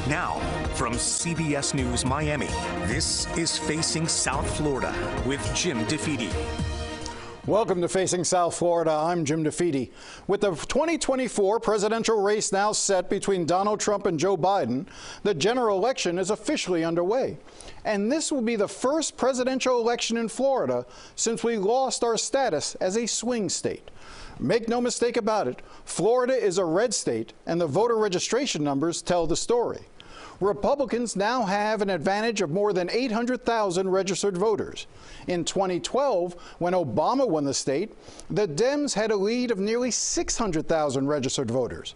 Now, from CBS News Miami, this is Facing South Florida with Jim DeFede. Welcome to Facing South Florida. I'm Jim DeFede. With the 2024 presidential race now set between Donald Trump and Joe Biden, the general election is officially underway. And this will be the first presidential election in Florida since we lost our status as a swing state. Make no mistake about it, Florida is a red state, and the voter registration numbers tell the story. Republicans now have an advantage of more than 800,000 registered voters. In 2012, when Obama won the state, the Dems had a lead of nearly 600,000 registered voters.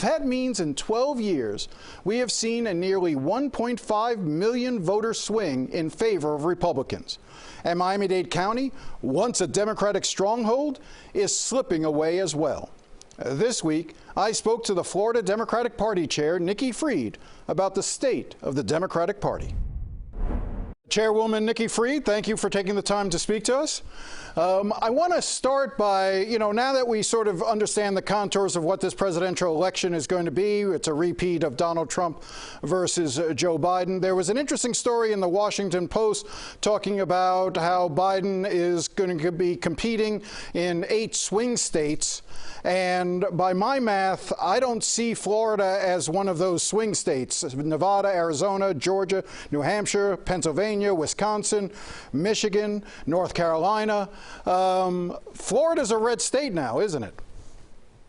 That means in 12 years, we have seen a nearly 1.5 million voter swing in favor of Republicans. And Miami-Dade County, once a Democratic stronghold, is slipping away as well. This week, I spoke to the Florida Democratic Party Chair, Nikki Fried, about the state of the Democratic Party. Chairwoman Nikki Fried, thank you for taking the time to speak to us. I want to start by, now that we sort of understand the contours of what this presidential election is going to be, it's a repeat of Donald Trump versus Joe Biden. There was an interesting story in the Washington Post talking about how Biden is going to be competing in 8 swing states. And by my math, I don't see Florida as one of those swing states. Nevada, Arizona, Georgia, New Hampshire, Pennsylvania, Wisconsin, Michigan, North Carolina. Florida's a red state now, isn't it?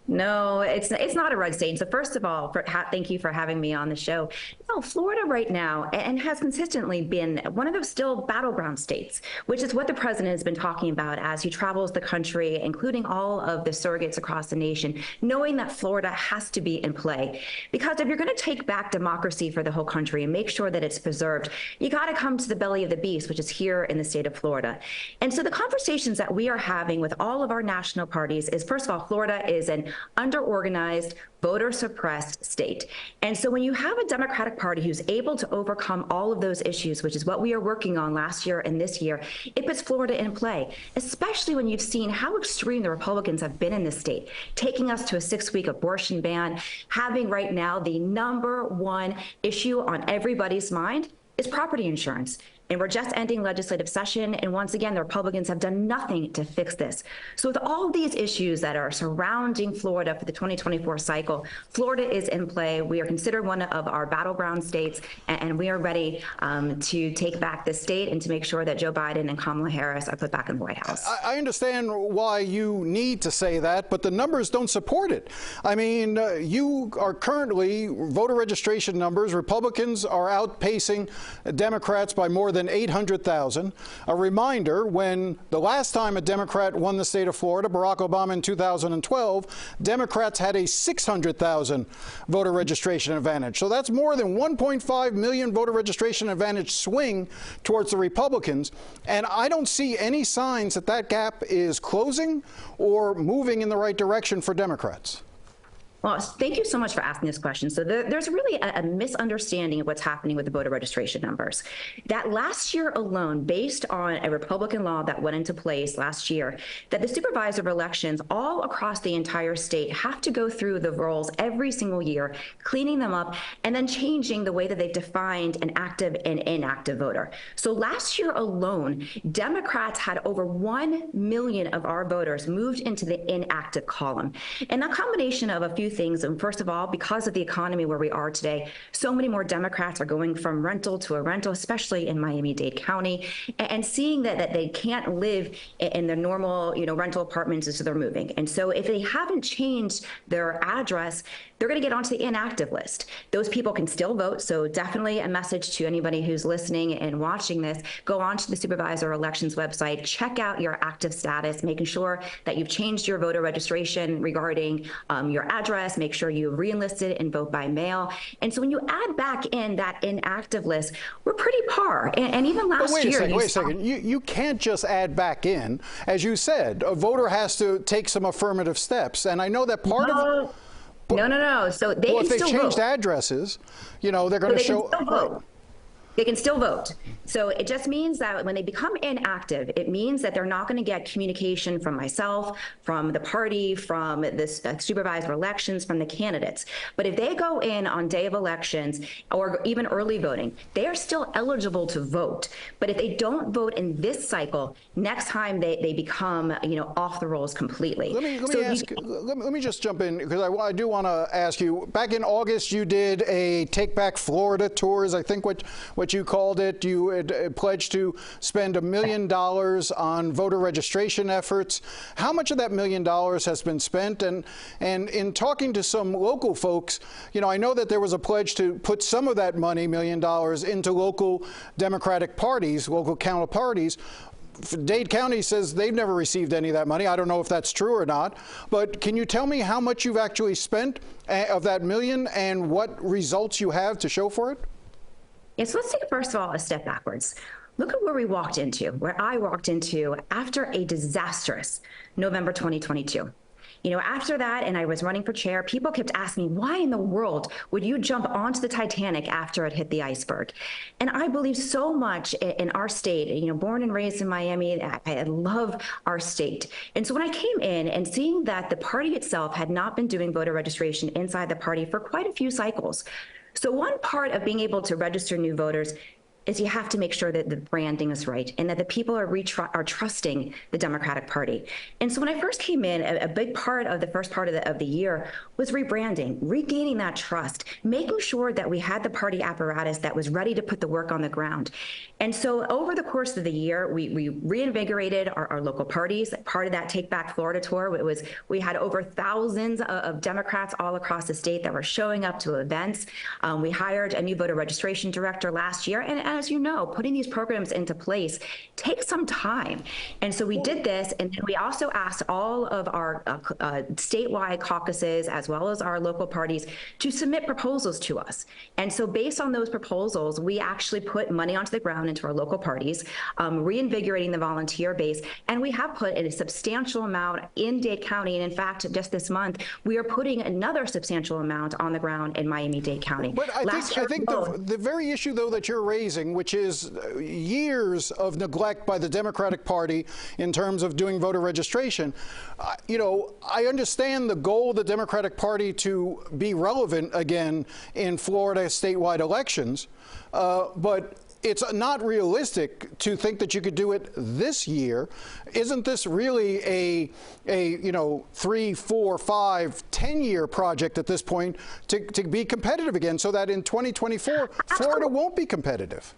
No, it's not a red state. So first of all, thank you for having me on the show. No, Florida right now, and has consistently been one of those still battleground states, which is what the president has been talking about as he travels the country, including all of the surrogates across the nation, knowing that Florida has to be in play. Because if you're going to take back democracy for the whole country and make sure that it's preserved, you got to come to the belly of the beast, which is here in the state of Florida. And so the conversations that we are having with all of our national parties is, first of all, Florida is an under-organized, voter-suppressed state. And so when you have a Democratic Party who's able to overcome all of those issues, which is what we are working on last year and this year, it puts Florida in play, especially when you've seen how extreme the Republicans have been in this state, taking us to a 6-week abortion ban, having right now the #1 issue on everybody's mind is property insurance. And we're just ending legislative session. And once again, the Republicans have done nothing to fix this. So with all these issues that are surrounding Florida for the 2024 cycle, Florida is in play. We are considered one of our battleground states, and we are ready to take back this state and to make sure that Joe Biden and Kamala Harris are put back in the White House. I understand why you need to say that, but the numbers don't support it. I mean, you are currently, voter registration numbers, Republicans are outpacing Democrats by more than 800,000. A reminder, when the last time a Democrat won the state of Florida, Barack Obama in 2012, Democrats had a 600,000 voter registration advantage. So that's more than 1.5 million voter registration advantage swing towards the Republicans. And I don't see any signs that that gap is closing or moving in the right direction for Democrats. Well, thank you so much for asking this question. So there's really a misunderstanding of what's happening with the voter registration numbers. That last year alone, based on a Republican law that went into place last year, that the supervisor of elections all across the entire state have to go through the rolls every single year, cleaning them up, and then changing the way that they've defined an active and inactive voter. So last year alone, Democrats had over 1 million of our voters moved into the inactive column. And that combination of a few things. And first of all, because of the economy where we are today, so many more Democrats are going from rental to a rental, especially in Miami-Dade County, and seeing that they can't live in their normal, rental apartments, so they're moving. And so if they haven't changed their address, they're going to get onto the inactive list. Those people can still vote. So definitely a message to anybody who's listening and watching this, go onto the supervisor elections website, check out your active status, making sure that you've changed your voter registration regarding your address, make sure you re-enlisted and vote by mail. And so when you add back in that inactive list, we're pretty par. And even last year— Wait a second. You can't just add back in. As you said, a voter has to take some affirmative steps. And I know that part of— No. So they if can they still changed vote. addresses, they're going to show— still vote. They can still vote. So it just means that when they become inactive, it means that they're not going to get communication from myself, from the party, from the supervisor elections, from the candidates. But if they go in on day of elections or even early voting, they are still eligible to vote. But if they don't vote in this cycle, next time they become, off the rolls completely. Let me just jump in, because I do want to ask you, back in August, you did a Take Back Florida tours, I think what you called it. You had pledged to spend $1 million on voter registration efforts. How much of that $1 million has been spent? And in talking to some local folks, I know that there was a pledge to put some of that money, $1 million, into local Democratic parties, local counterparties. Dade County says they've never received any of that money. I don't know if that's true or not, but can you tell me how much you've actually spent of that $1 million and what results you have to show for it? Yes, let's take first of all a step backwards. Look at where we walked into, where I walked into after a disastrous November 2022. After that, and I was running for chair, people kept asking me, why in the world would you jump onto the Titanic after it hit the iceberg? And I believe so much in our state, born and raised in Miami, I love our state. And so when I came in and seeing that the party itself had not been doing voter registration inside the party for quite a few cycles. So one part of being able to register new voters is you have to make sure that the branding is right and that the people are trusting the Democratic Party. And so when I first came in, a big part of the first part of the year was rebranding, regaining that trust, making sure that we had the party apparatus that was ready to put the work on the ground. And so over the course of the year, we reinvigorated our local parties. Part of that Take Back Florida tour, we had over thousands of Democrats all across the state that were showing up to events. We hired a new voter registration director last year, and as you know, putting these programs into place takes some time. And so we did this, and then we also asked all of our statewide caucuses, as well as our local parties, to submit proposals to us. And so based on those proposals, we actually put money onto the ground into our local parties, reinvigorating the volunteer base. And we have put in a substantial amount in Dade County. And in fact, just this month, we are putting another substantial amount on the ground in Miami-Dade County. But I think the very issue, though, that you're raising, which is years of neglect by the Democratic Party in terms of doing voter registration. I understand the goal of the Democratic Party to be relevant again in Florida statewide elections, but it's not realistic to think that you could do it this year. Isn't this really a 3, 4, 5, 10-year project at this point to be competitive again, so that in 2024, Florida won't be competitive?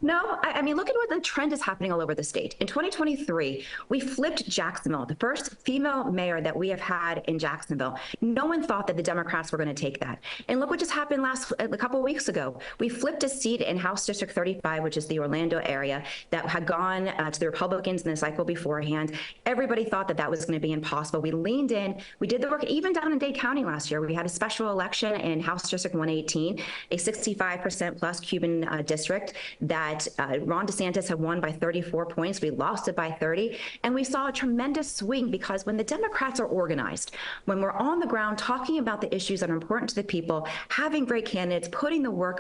No, I mean, look at what the trend is happening all over the state. In 2023, we flipped Jacksonville, the first female mayor that we have had in Jacksonville. No one thought that the Democrats were going to take that. And look what just happened a couple of weeks ago. We flipped a seat in House District 35, which is the Orlando area, that had gone to the Republicans in the cycle beforehand. Everybody thought that that was going to be impossible. We leaned in. We did the work even down in Dade County last year. We had a special election in House District 118, a 65% plus Cuban district that Ron DeSantis had won by 34 points. We lost it by 30. And we saw a tremendous swing, because when the Democrats are organized, when we're on the ground talking about the issues that are important to the people, having great candidates, putting the work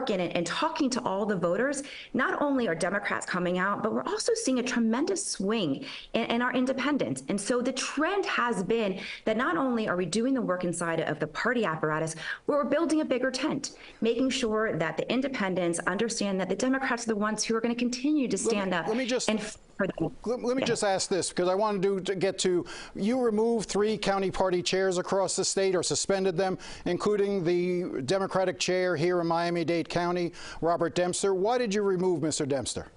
in it, and talking to all the voters, not only are Democrats coming out, but we're also seeing a tremendous swing in our independents. And so the trend has been that not only are we doing the work inside of the party apparatus, we're building a bigger tent, making sure that the independents understand that the Democrats are the ones who are going to continue to stand up. Let me just ask this, because I wanted to get to, you removed 3 county party chairs across the state, or suspended them, including the Democratic chair here in Miami-Dade County, Robert Dempster. Why did you remove Mr. Dempster?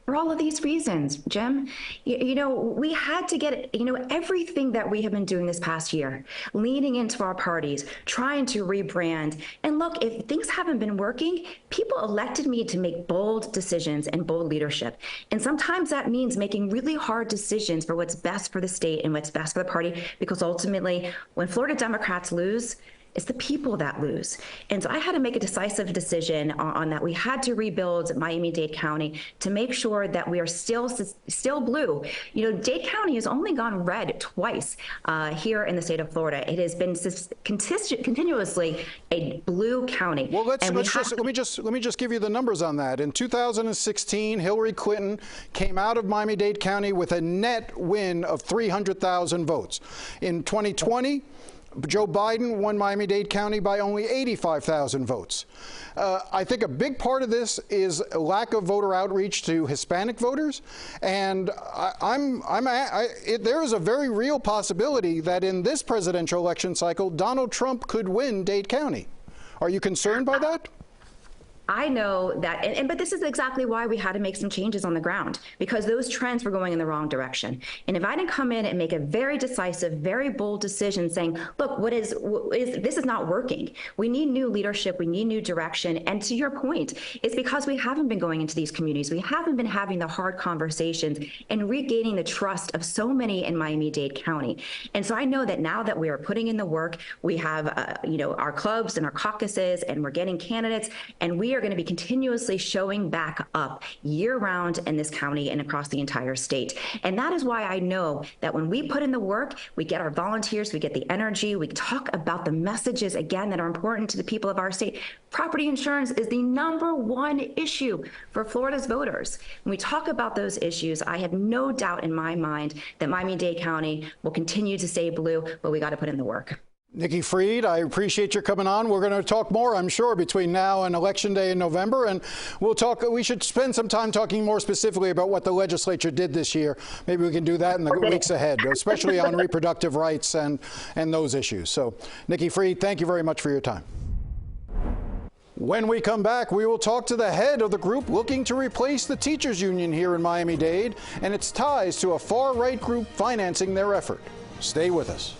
For all of these reasons, Jim, we had to get, everything that we have been doing this past year, leaning into our parties, trying to rebrand. And look, if things haven't been working, people elected me to make bold decisions and bold leadership. And sometimes that means making really hard decisions for what's best for the state and what's best for the party, because ultimately, when Florida Democrats lose, it's the people that lose. And so I had to make a decisive decision on that. We had to rebuild Miami-Dade County to make sure that we are still blue. You know, Dade County has only gone red twice here in the state of Florida. It has been continuously a blue county. Well, let me just give you the numbers on that. In 2016, Hillary Clinton came out of Miami-Dade County with a net win of 300,000 votes. In 2020, Joe Biden won Miami-Dade County by only 85,000 votes. I think a big part of this is a lack of voter outreach to Hispanic voters, and there is a very real possibility that in this presidential election cycle, Donald Trump could win Dade County. Are you concerned by that? I know that, but this is exactly why we had to make some changes on the ground, because those trends were going in the wrong direction. And if I didn't come in and make a very decisive, very bold decision saying, look, this is not working. We need new leadership. We need new direction. And to your point, it's because we haven't been going into these communities. We haven't been having the hard conversations and regaining the trust of so many in Miami-Dade County. And so I know that now that we are putting in the work, we have, our clubs and our caucuses, and we're getting candidates, and we are going to be continuously showing back up year round in this county and across the entire state. And that is why I know that when we put in the work, we get our volunteers, we get the energy, we talk about the messages, again, that are important to the people of our state. Property insurance is the #1 issue for Florida's voters. When we talk about those issues, I have no doubt in my mind that Miami-Dade County will continue to stay blue, but we got to put in the work. Nikki Fried, I appreciate your coming on. We're going to talk more, I'm sure, between now and Election Day in November, and we should spend some time talking more specifically about what the legislature did this year. Maybe we can do that in the weeks ahead, especially on reproductive rights and those issues. So, Nikki Fried, thank you very much for your time. When we come back, we will talk to the head of the group looking to replace the teachers union here in Miami-Dade and its ties to a far-right group financing their effort. Stay with us.